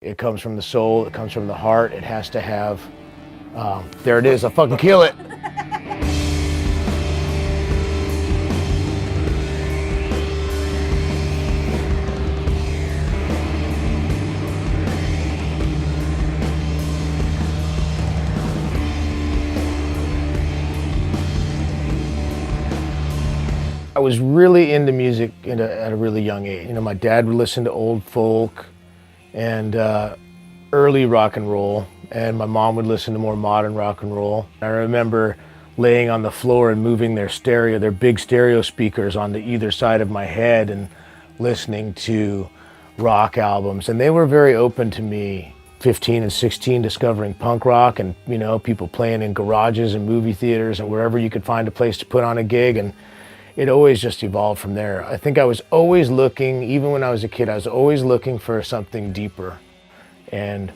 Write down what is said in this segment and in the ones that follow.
It comes from the soul, it comes from the heart, it has to have, there it is, I fucking kill it. I was really into music at a really young age. You know, my dad would listen to old folk and early rock and roll, and my mom would listen to more modern rock and roll. I remember laying on the floor and moving their big stereo speakers onto either side of my head and listening to rock albums. And they were very open to me, 15 and 16, discovering punk rock and, you know, people playing in garages and movie theaters and wherever you could find a place to put on a gig. And it always just evolved from there. I think I was always looking, even when I was a kid, I was always looking for something deeper and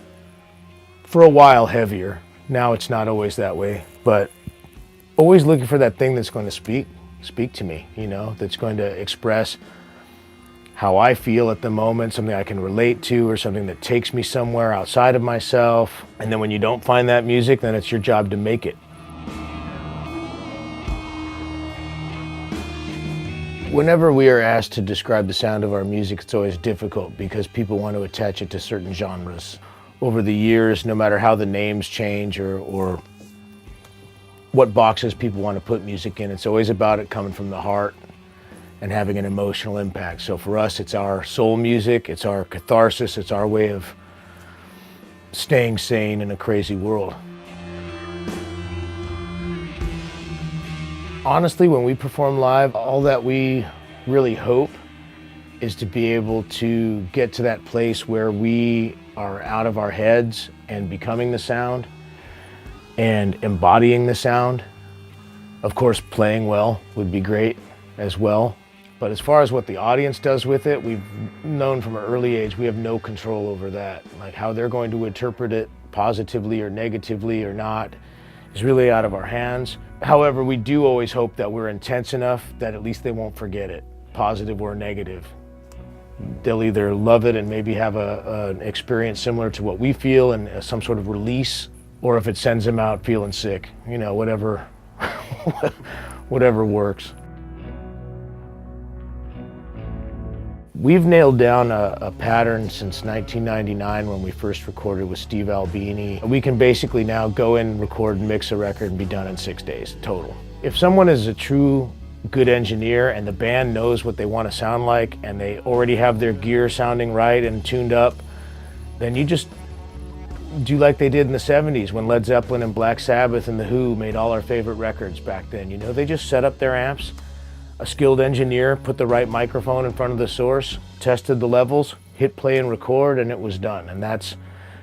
for a while heavier. Now it's not always that way, but always looking for that thing that's going to speak to me, you know, that's going to express how I feel at the moment, something I can relate to or something that takes me somewhere outside of myself. And then when you don't find that music, then it's your job to make it. Whenever we are asked to describe the sound of our music, it's always difficult because people want to attach it to certain genres. Over the years, no matter how the names change or what boxes people want to put music in, it's always about it coming from the heart and having an emotional impact. So for us, it's our soul music, it's our catharsis, it's our way of staying sane in a crazy world. Honestly, when we perform live, all that we really hope is to be able to get to that place where we are out of our heads and becoming the sound and embodying the sound. Of course, playing well would be great as well. But as far as what the audience does with it, we've known from an early age we have no control over that. Like how they're going to interpret it positively or negatively or not is really out of our hands. However, we do always hope that we're intense enough that at least they won't forget it, positive or negative. They'll either love it and maybe have an experience similar to what we feel and some sort of release, or if it sends them out feeling sick, you know, whatever, whatever works. We've nailed down a pattern since 1999 when we first recorded with Steve Albini. We can basically now go in, record, mix a record, and be done in 6 days total. If someone is a true good engineer and the band knows what they want to sound like and they already have their gear sounding right and tuned up, then you just do like they did in the 70s when Led Zeppelin and Black Sabbath and The Who made all our favorite records back then. You know, they just set up their amps. A skilled engineer put the right microphone in front of the source, tested the levels, hit play and record, and it was done. And that's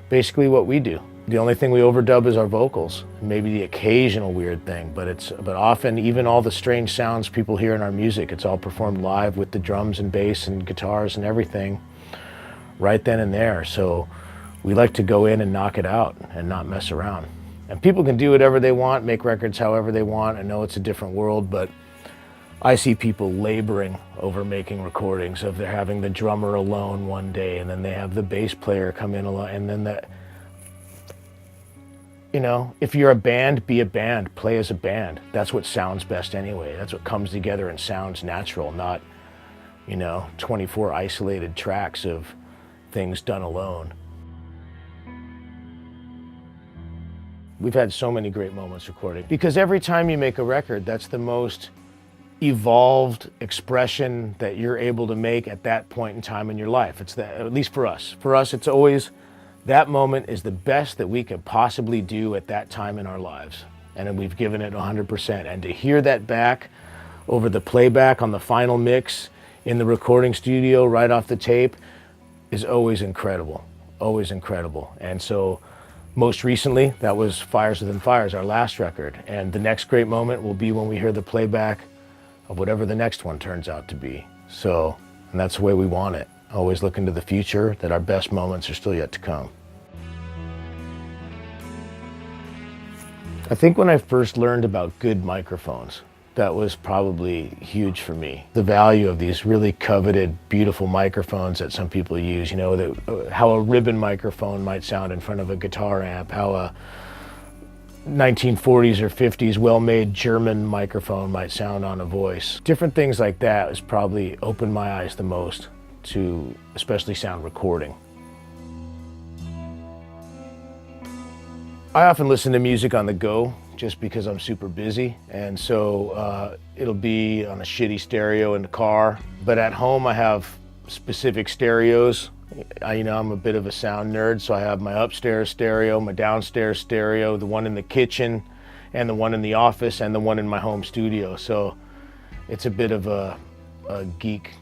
basically what we do. The only thing we overdub is our vocals, maybe the occasional weird thing, but often even all the strange sounds people hear in our music, it's all performed live with the drums and bass and guitars and everything right then and there. So we like to go in and knock it out and not mess around. And people can do whatever they want, make records however they want. I know it's a different world, but I see people laboring over making recordings of they're having the drummer alone one day and then they have the bass player come in alone and then you know, if you're a band, be a band, play as a band. That's what sounds best anyway. That's what comes together and sounds natural, not, you know, 24 isolated tracks of things done alone. We've had so many great moments recording because every time you make a record, that's the most evolved expression that you're able to make at that point in time in your life. It's that, at least for us. For us, it's always that moment is the best that we could possibly do at that time in our lives. And we've given it 100%. And to hear that back over the playback on the final mix in the recording studio right off the tape is always incredible, always incredible. And so most recently, that was Fires Within Fires, our last record. And the next great moment will be when we hear the playback of whatever the next one turns out to be. So, and that's the way we want it. Always look into the future, that our best moments are still yet to come. I think when I first learned about good microphones, That was probably huge for me. The value of these really coveted, beautiful microphones that some people use, you know, how a ribbon microphone might sound in front of a guitar amp, how a 1940s or 50s well-made German microphone might sound on a voice. Different things like that has probably opened my eyes the most to especially sound recording. I often listen to music on the go just because I'm super busy, and so it'll be on a shitty stereo in the car. But at home I have specific stereos. You know, I'm a bit of a sound nerd, so I have my upstairs stereo, my downstairs stereo, the one in the kitchen, and the one in the office, and the one in my home studio. So it's a bit of a geek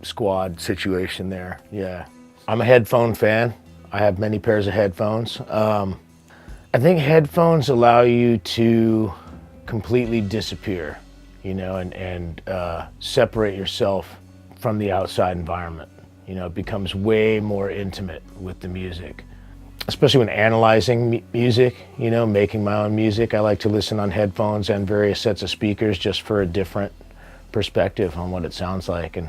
squad situation there, yeah. I'm a headphone fan. I have many pairs of headphones. I think headphones allow you to completely disappear, you know, and separate yourself from the outside environment. You know, it becomes way more intimate with the music. Especially when analyzing music, you know, making my own music, I like to listen on headphones and various sets of speakers just for a different perspective on what it sounds like. And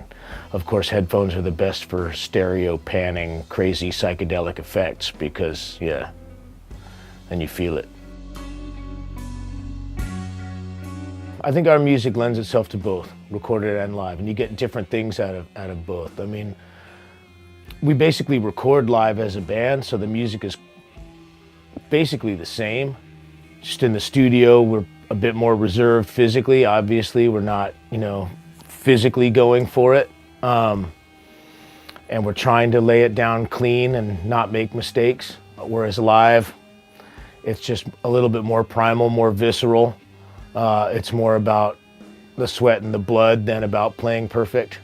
of course, headphones are the best for stereo panning, crazy psychedelic effects because, yeah, and you feel it. I think our music lends itself to both, recorded and live, and you get different things out of both. I mean, we basically record live as a band, so the music is basically the same. Just in the studio, we're a bit more reserved physically. Obviously, we're not, you know, physically going for it. And we're trying to lay it down clean and not make mistakes. Whereas live, it's just a little bit more primal, more visceral. It's more about the sweat and the blood than about playing perfect.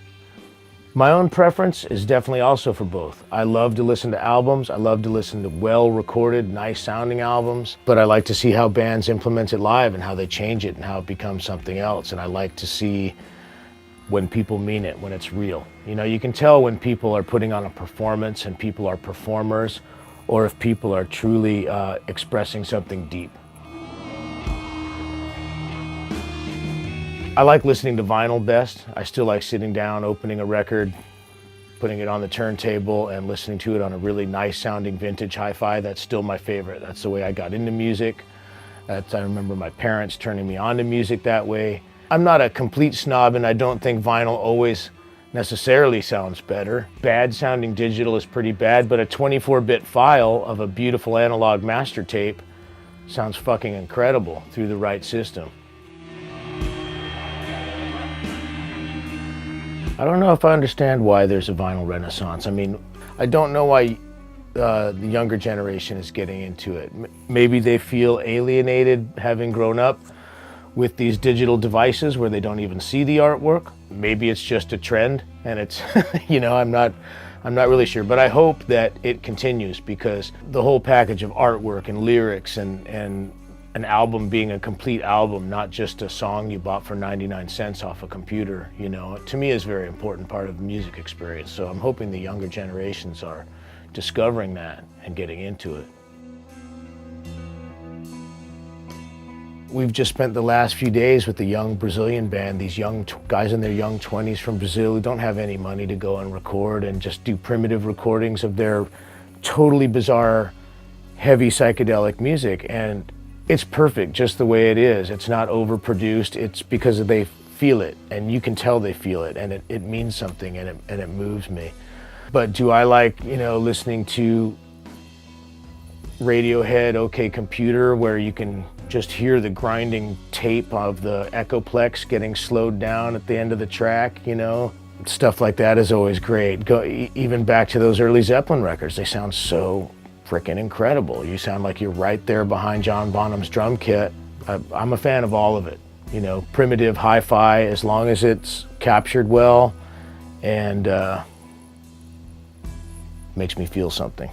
My own preference is definitely also for both. I love to listen to albums. I love to listen to well-recorded, nice-sounding albums. But I like to see how bands implement it live and how they change it and how it becomes something else. And I like to see when people mean it, when it's real. You know, you can tell when people are putting on a performance and people are performers, or if people are truly expressing something deep. I like listening to vinyl best. I still like sitting down, opening a record, putting it on the turntable and listening to it on a really nice sounding vintage hi-fi. That's still my favorite. That's the way I got into music. I remember my parents turning me on to music that way. I'm not a complete snob and I don't think vinyl always necessarily sounds better. Bad sounding digital is pretty bad, but a 24-bit file of a beautiful analog master tape sounds fucking incredible through the right system. I don't know if I understand why there's a vinyl renaissance. I mean, I don't know why the younger generation is getting into it. Maybe they feel alienated having grown up with these digital devices where they don't even see the artwork. Maybe it's just a trend and it's, you know, I'm not really sure, but I hope that it continues because the whole package of artwork and lyrics and an album being a complete album, not just a song you bought for 99 cents off a computer, you know, to me is a very important part of the music experience. So I'm hoping the younger generations are discovering that and getting into it. We've just spent the last few days with the young Brazilian band, these young guys in their young 20s from Brazil who don't have any money to go and record and just do primitive recordings of their totally bizarre, heavy psychedelic music. And it's perfect just the way it is. It's not overproduced. It's because they feel it and you can tell they feel it and it means something and it moves me. But do I like, you know, listening to Radiohead, OK Computer, where you can just hear the grinding tape of the Echoplex getting slowed down at the end of the track, you know? Stuff like that is always great. Even back to those early Zeppelin records, they sound so freaking incredible. You sound like you're right there behind John Bonham's drum kit. I'm a fan of all of it. You know, primitive hi-fi, as long as it's captured well and makes me feel something.